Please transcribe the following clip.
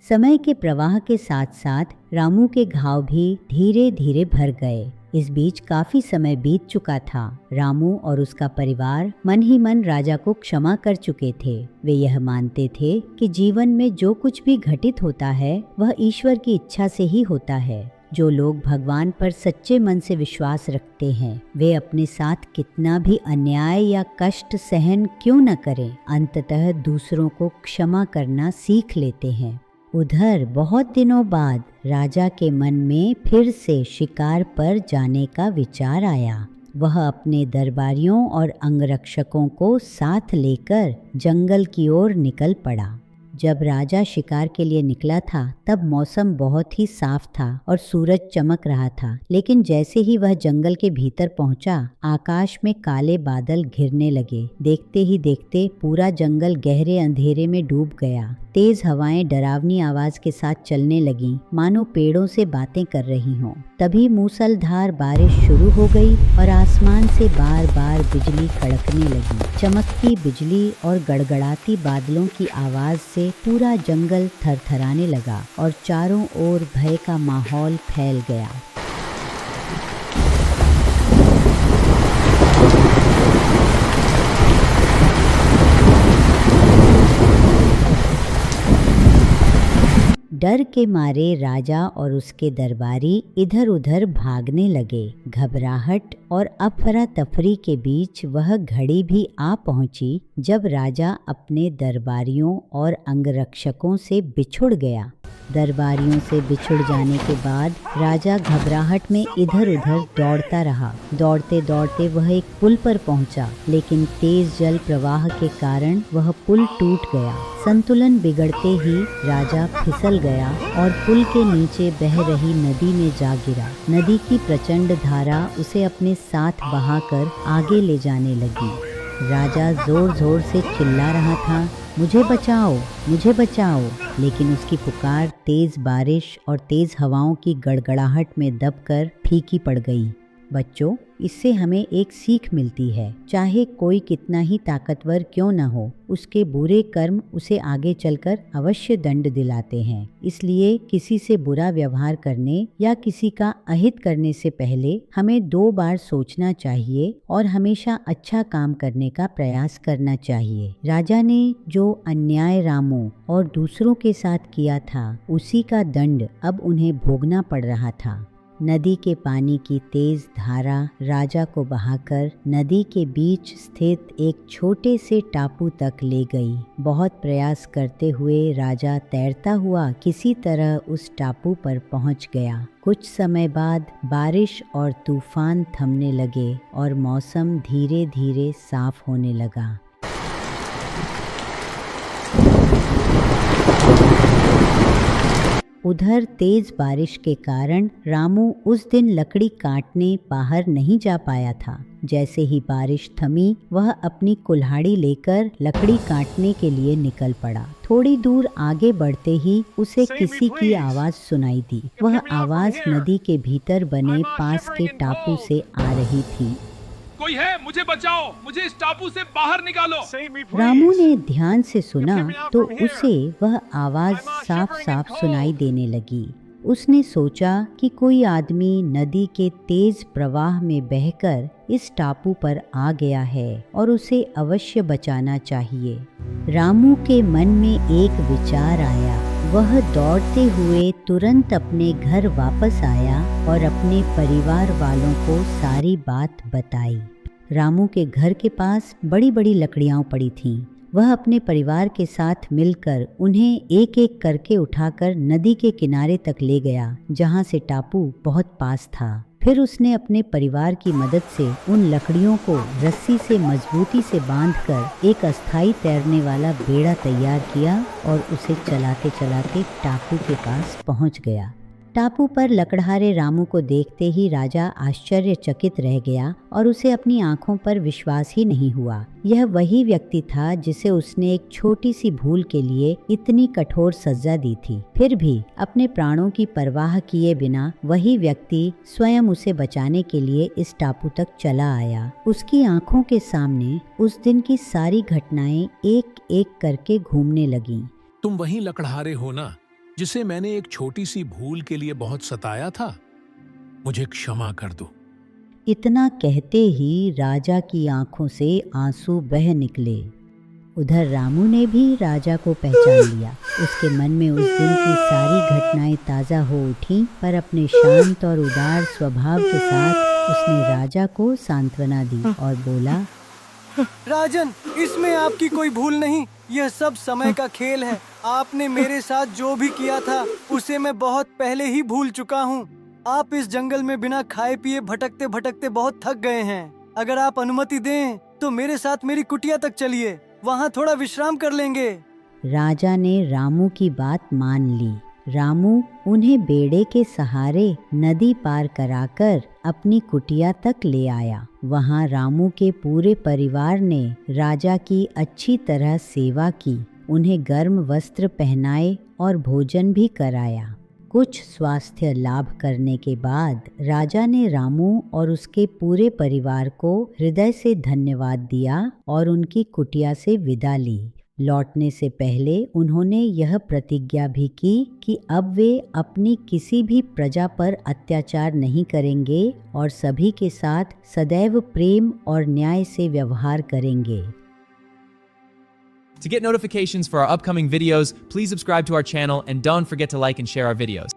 समय के प्रवाह के साथ साथ रामू के घाव भी धीरे धीरे भर गए। इस बीच काफी समय बीत चुका था। रामू और उसका परिवार मन ही मन राजा को क्षमा कर चुके थे। वे यह मानते थे कि जीवन में जो कुछ भी घटित होता है वह ईश्वर की इच्छा से ही होता है। जो लोग भगवान पर सच्चे मन से विश्वास रखते हैं वे अपने साथ कितना भी अन्याय या कष्ट सहन क्यों न करें, अंततः दूसरों को क्षमा करना सीख लेते हैं। उधर बहुत दिनों बाद राजा के मन में फिर से शिकार पर जाने का विचार आया। वह अपने दरबारियों और अंगरक्षकों को साथ लेकर जंगल की ओर निकल पड़ा। जब राजा शिकार के लिए निकला था तब मौसम बहुत ही साफ था और सूरज चमक रहा था, लेकिन जैसे ही वह जंगल के भीतर पहुंचा, आकाश में काले बादल घिरने लगे। देखते ही देखते पूरा जंगल गहरे अंधेरे में डूब गया। तेज हवाएं डरावनी आवाज के साथ चलने लगीं, मानो पेड़ों से बातें कर रही हों। तभी मूसलधार बारिश शुरू हो गई और आसमान से बार बार बिजली कड़कने लगी। चमकती बिजली और गड़गड़ाती बादलों की आवाज से पूरा जंगल थरथराने लगा और चारों ओर भय का माहौल फैल गया। डर के मारे राजा और उसके दरबारी इधर उधर भागने लगे। घबराहट और अफरा तफरी के बीच वह घड़ी भी आ पहुंची जब राजा अपने दरबारियों और अंगरक्षकों से बिछुड़ गया। दरबारियों से बिछुड़ जाने के बाद राजा घबराहट में इधर उधर दौड़ता रहा। दौड़ते दौड़ते वह एक पुल पर पहुंचा, लेकिन तेज जल प्रवाह के कारण वह पुल टूट गया। संतुलन बिगड़ते ही राजा फिसल गया और पुल के नीचे बह रही नदी में जा गिरा। नदी की प्रचंड धारा उसे अपने साथ बहाकर आगे ले जाने लगी। राजा जोर जोर से चिल्ला रहा था, मुझे बचाओ, मुझे बचाओ, लेकिन उसकी पुकार तेज बारिश और तेज हवाओं की गड़गड़ाहट में दबकर फीकी पड़ गई। बच्चों, इससे हमें एक सीख मिलती है, चाहे कोई कितना ही ताकतवर क्यों न हो, उसके बुरे कर्म उसे आगे चलकर अवश्य दंड दिलाते हैं। इसलिए किसी से बुरा व्यवहार करने या किसी का अहित करने से पहले हमें 2 बार सोचना चाहिए और हमेशा अच्छा काम करने का प्रयास करना चाहिए। राजा ने जो अन्याय रामू और दूसरों के साथ किया था, उसी का दंड अब उन्हें भोगना पड़ रहा था। नदी के पानी की तेज धारा राजा को बहाकर नदी के बीच स्थित एक छोटे से टापू तक ले गई। बहुत प्रयास करते हुए राजा तैरता हुआ किसी तरह उस टापू पर पहुंच गया। कुछ समय बाद बारिश और तूफान थमने लगे और मौसम धीरे धीरे साफ होने लगा। उधर तेज बारिश के कारण रामू उस दिन लकड़ी काटने बाहर नहीं जा पाया था। जैसे ही बारिश थमी, वह अपनी कुल्हाड़ी लेकर लकड़ी काटने के लिए निकल पड़ा। थोड़ी दूर आगे बढ़ते ही उसे किसी की आवाज सुनाई दी। वह आवाज नदी के भीतर बने पास के टापू से आ रही थी। कोई है, मुझे बचाओ, मुझे इस टापू से बाहर निकालो। रामू ने ध्यान से सुना तो उसे वह आवाज साफ साफ सुनाई देने लगी। उसने सोचा कि कोई आदमी नदी के तेज प्रवाह में बहकर इस टापू पर आ गया है और उसे अवश्य बचाना चाहिए। रामू के मन में एक विचार आया। वह दौड़ते हुए तुरंत अपने घर वापस आया और अपने परिवार वालों को सारी बात बताई। रामू के घर के पास बड़ी बड़ी लकड़ियां पड़ी थीं। वह अपने परिवार के साथ मिलकर उन्हें एक एक करके उठाकर नदी के किनारे तक ले गया, जहां से टापू बहुत पास था। फिर उसने अपने परिवार की मदद से उन लकड़ियों को रस्सी से मजबूती से बांधकर एक अस्थायी तैरने वाला बेड़ा तैयार किया और उसे चलाते चलाते टापू के पास पहुंच गया। टापू पर लकड़हारे रामू को देखते ही राजा आश्चर्यचकित रह गया और उसे अपनी आंखों पर विश्वास ही नहीं हुआ। यह वही व्यक्ति था जिसे उसने एक छोटी सी भूल के लिए इतनी कठोर सजा दी थी। फिर भी अपने प्राणों की परवाह किए बिना वही व्यक्ति स्वयं उसे बचाने के लिए इस टापू तक चला आया। उसकी आंखों के सामने उस दिन की सारी घटनाएं एक एक करके घूमने लगीं। तुम वही लकड़हारे हो ना जिसे मैंने एक छोटी सी भूल के लिए बहुत सताया था, मुझे क्षमा कर दो। इतना कहते ही राजा की आंखों से आंसू बह निकले। उधर रामू ने भी राजा को पहचान लिया। उसके मन में उस दिन की सारी घटनाएं ताज़ा हो उठीं, पर अपने शांत और उदार स्वभाव के साथ उसने राजा को सांत्वना दी और बोला, राजन, इसमें आपकी कोई भूल नहीं, यह सब समय का खेल है। आपने मेरे साथ जो भी किया था उसे मैं बहुत पहले ही भूल चुका हूँ। आप इस जंगल में बिना खाए पिए भटकते भटकते बहुत थक गए हैं। अगर आप अनुमति दें तो मेरे साथ मेरी कुटिया तक चलिए, वहाँ थोड़ा विश्राम कर लेंगे। राजा ने रामू की बात मान ली। रामू उन्हें बेड़े के सहारे नदी पार कराकर अपनी कुटिया तक ले आया। वहाँ रामू के पूरे परिवार ने राजा की अच्छी तरह सेवा की, उन्हें गर्म वस्त्र पहनाए और भोजन भी कराया। कुछ स्वास्थ्य लाभ करने के बाद राजा ने रामू और उसके पूरे परिवार को हृदय से धन्यवाद दिया और उनकी कुटिया से विदा ली। लौटने से पहले उन्होंने यह प्रतिज्ञा भी की कि अब वे अपनी किसी भी प्रजा पर अत्याचार नहीं करेंगे और सभी के साथ सदैव प्रेम और न्याय से व्यवहार करेंगे। To get notifications for our upcoming videos, please subscribe to our channel and don't forget to like and share our videos.